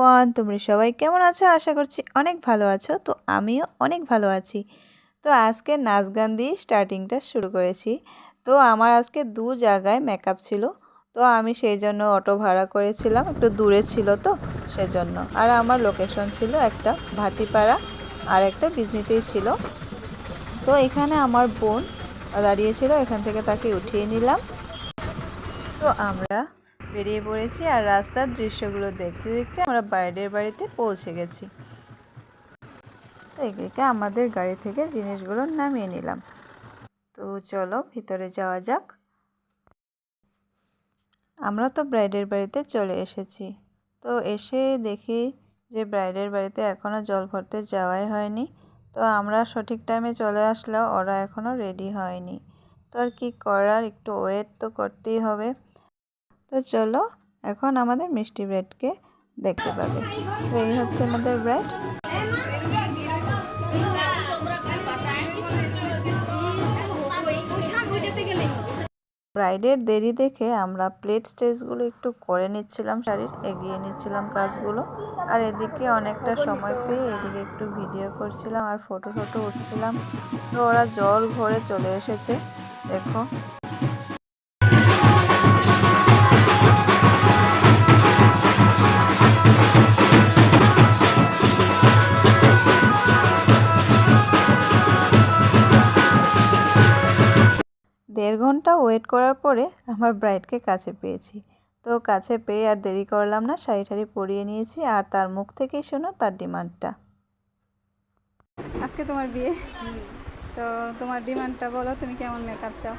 Everyone, তোমরা সবাই কেমন আছো? আশা করছি অনেক ভালো আছো। তো আমিও অনেক ভালো আছি। তো আজকে নাচ গান দিয়ে স্টার্টিংটা শুরু করেছি। তো আমার আজকে দু জায়গায় মেকআপ ছিল। তো আমি সেই জন্য অটো ভাড়া করেছিলাম, একটু দূরে ছিল তো সেজন্য। আর আমার লোকেশন ছিল একটা ভাটিপাড়া আর একটা বিজনিতেই ছিল। তো এখানে আমার বোন দাঁড়িয়েছিল, এখান থেকে তাকে উঠিয়ে নিলাম। তো আমরা বেরিয়ে পড়েছি আর রাস্তার দৃশ্যগুলো দেখতে দেখতে আমরা বাইরের বাড়িতে পৌঁছে গেছি। তো এদিকে আমাদের গাড়ি থেকে জিনিসগুলো নামিয়ে নিলাম। তো চলো ভিতরে যাওয়া যাক। আমরা তো ব্রাইডের বাড়িতে চলে এসেছি। তো এসে দেখি যে ব্রাইডের বাড়িতে এখনও জল ভরতে যাওয়াই হয়নি। তো আমরা সঠিক টাইমে চলে আসলেও ওরা এখনও রেডি হয়নি। তো আর কি করার, একটু ওয়েট তো করতেই হবে। তো চলো এখন আমাদের মিষ্টি ব্রাইডকে দেখতে পাবে। তো এই হচ্ছে আমাদের ব্রাইড। ব্রাইডের দেরি দেখে আমরা প্লেট স্টেজগুলো একটু করে নিচ্ছিলাম, শাড়ির এগিয়ে নিচ্ছিলাম কাজগুলো। আর এদিকে অনেকটা সময় পেয়ে এদিকে একটু ভিডিও করছিলাম আর ফটো উঠছিলাম। তো ওরা জল ভরে চলে এসেছে, দেখো। দেড় ঘন্টা ওয়েট করার পরে আমার ব্রাইডকে কাছে পেয়েছি। তো কাছে পেয়ে আর দেরি করলাম না, শাড়ি ঠাড়ি পরিয়ে নিয়েছি আর তার মুখ থেকেই শোনো তার ডিমান্ডটা। আজকে তোমার বিয়ে, তো তোমার ডিমান্ডটা বলো, তুমি কেমন মেকআপ চাও?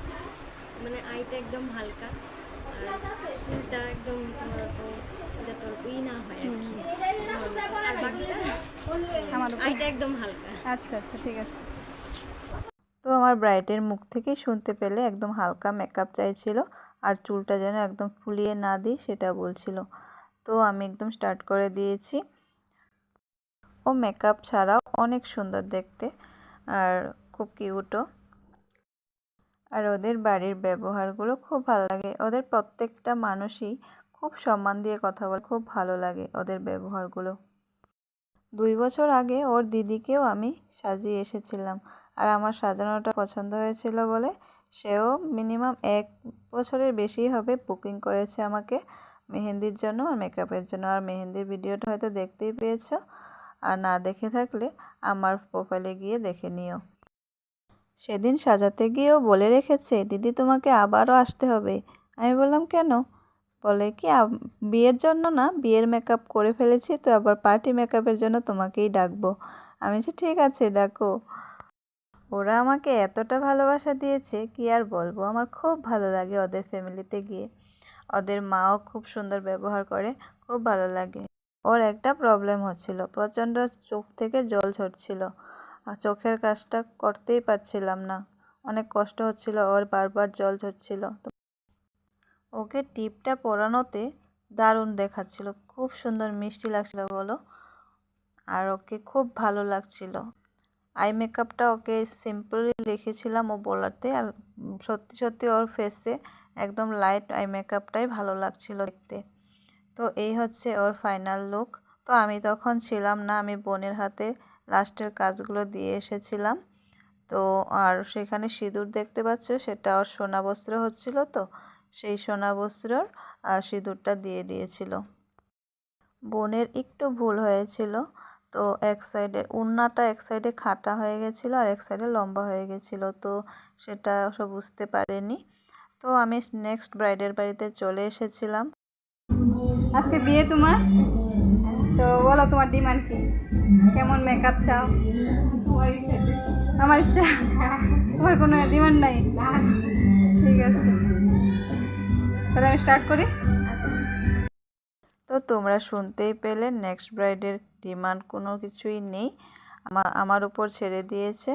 মানে আইটা একদম হালকা আর চুলটা একদম তোমার যাতে ওই না হয় আর কি। আর বাকিটা আমার আইটা একদম হালকা। আচ্ছা আচ্ছা, ঠিক আছে। তো আমার ব্রাইডের মুখ থেকেই শুনতে পেলে একদম হালকা মেকআপ চাইছিল আর চুলটা যেন একদম ফুলিয়ে না দিই সেটা বলছিল। তো আমি একদম স্টার্ট করে দিয়েছি। ও মেকআপ ছাড়াও অনেক সুন্দর দেখতে আর খুব কিউটও। আর ওদের বাড়ির ব্যবহারগুলো খুব ভালো লাগে। ওদের প্রত্যেকটা মানুষই খুব সম্মান দিয়ে কথা বলে, খুব ভালো লাগে ওদের ব্যবহারগুলো। 2 বছর আগে ওর দিদিকেও আমি সাজিয়ে এসেছিলাম আর আমার সাজানোটা পছন্দ হয়েছিল বলে সেও মিনিমাম 1 বছরের বেশি হবে বুকিং করেছে আমাকে মেহেন্দির জন্য আর মেকআপের জন্য। আর মেহেন্দির ভিডিওটা হয়তো দেখতেই পেয়েছো, আর না দেখে থাকলে আমার প্রোফাইলে গিয়ে দেখে নিও। সেদিন সাজাতে গিয়েও বলে রেখেছে, দিদি তোমাকে আবারও আসতে হবে। আমি বললাম কেন? বলে কি বিয়ের জন্য না, বিয়ের মেকআপ করে ফেলেছি তো আবার পার্টি মেকআপের জন্য তোমাকেই ডাকবো। আমি বলছি ঠিক আছে ডাকো। ওরা আমাকে এতটা ভালোবাসা দিয়েছে কি আর বলবো, আমার খুব ভালো লাগে ওদের ফ্যামিলিতে গিয়ে। ওদের মাও খুব সুন্দর ব্যবহার করে, খুব ভালো লাগে। ওর একটা প্রবলেম হচ্ছিল, প্রচণ্ড চোখ থেকে জল ঝরছিল আর চোখের কাজটা করতেই পারছিলাম না, অনেক কষ্ট হচ্ছিল, ওর বারবার জল ঝরছিল। ওকে টিপটা পরানোতে দারুণ দেখাচ্ছিল, খুব সুন্দর মিষ্টি লাগছিল বলো। আর ওকে খুব ভালো লাগছিল। আই মেকআপটা ওকে সিম্পলি রেখেছিলাম ও বলাতে, আর সত্যি সত্যি ওর ফেসে একদম লাইট আই মেকআপটাই ভালো লাগছিল দেখতে। তো এই হচ্ছে ওর ফাইনাল লুক। তো আমি তখন ছিলাম না, আমি বোনের হাতে লাস্টের কাজগুলো দিয়ে এসেছিলাম। তো আর সেখানে সিঁদুর দেখতে পাচ্ছ, সেটা ওর সোনা বস্ত্র হচ্ছিল, তো সেই সোনা বস্ত্রর সিঁদুরটা দিয়ে দিয়েছিল। বোনের একটু ভুল হয়েছিল, তো এক সাইডে ওড়নাটা এক সাইডে খাটা হয়ে গেছিলো আর এক সাইডে লম্বা হয়ে গেছিলো, তো সেটা সব বুঝতে পারেনি। তো আমি নেক্সট ব্রাইডের বাড়িতে চলে এসেছিলাম। আজকে বিয়ে তোমার, তো বলো তোমার ডিমান্ড কি, কেমন মেকআপ চাও? আমার ইচ্ছা, তোমার কোনো ডিমান্ড নাই? ঠিক আছে, তাহলে আমি স্টার্ট করি। তো তোমরা শুনতেই পেলে নেক্সট ব্রাইডের ডিমান্ড কোনো কিছুই নেই, আমার উপর ছেড়ে দিয়েছে।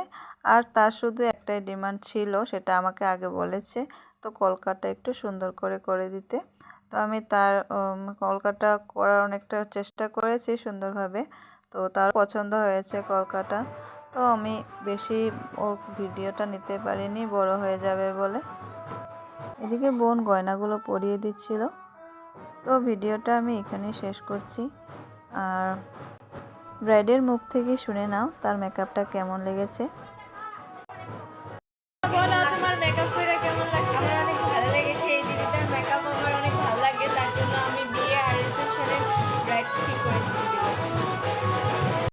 আর তার শুধু একটাই ডিমান্ড ছিল, সেটা আমাকে আগে বলেছে, তো কলকাটা একটু সুন্দর করে করে দিতে। তো আমি তার কলকাটা করার অনেকটা চেষ্টা করেছি সুন্দরভাবে, তো তার পছন্দ হয়েছে কলকাটা। তো আমি বেশি ওর ভিডিওটা নিতে পারিনি, বড় হয়ে যাবে বলে। এদিকে বোন গয়নাগুলো পরিয়ে দিচ্ছিল। তো ভিডিওটা আমি এখানেই শেষ করছি। আর ব্রাইডের মুখ থেকে শুনে নাও তার মেকআপটা কেমন লেগেছে।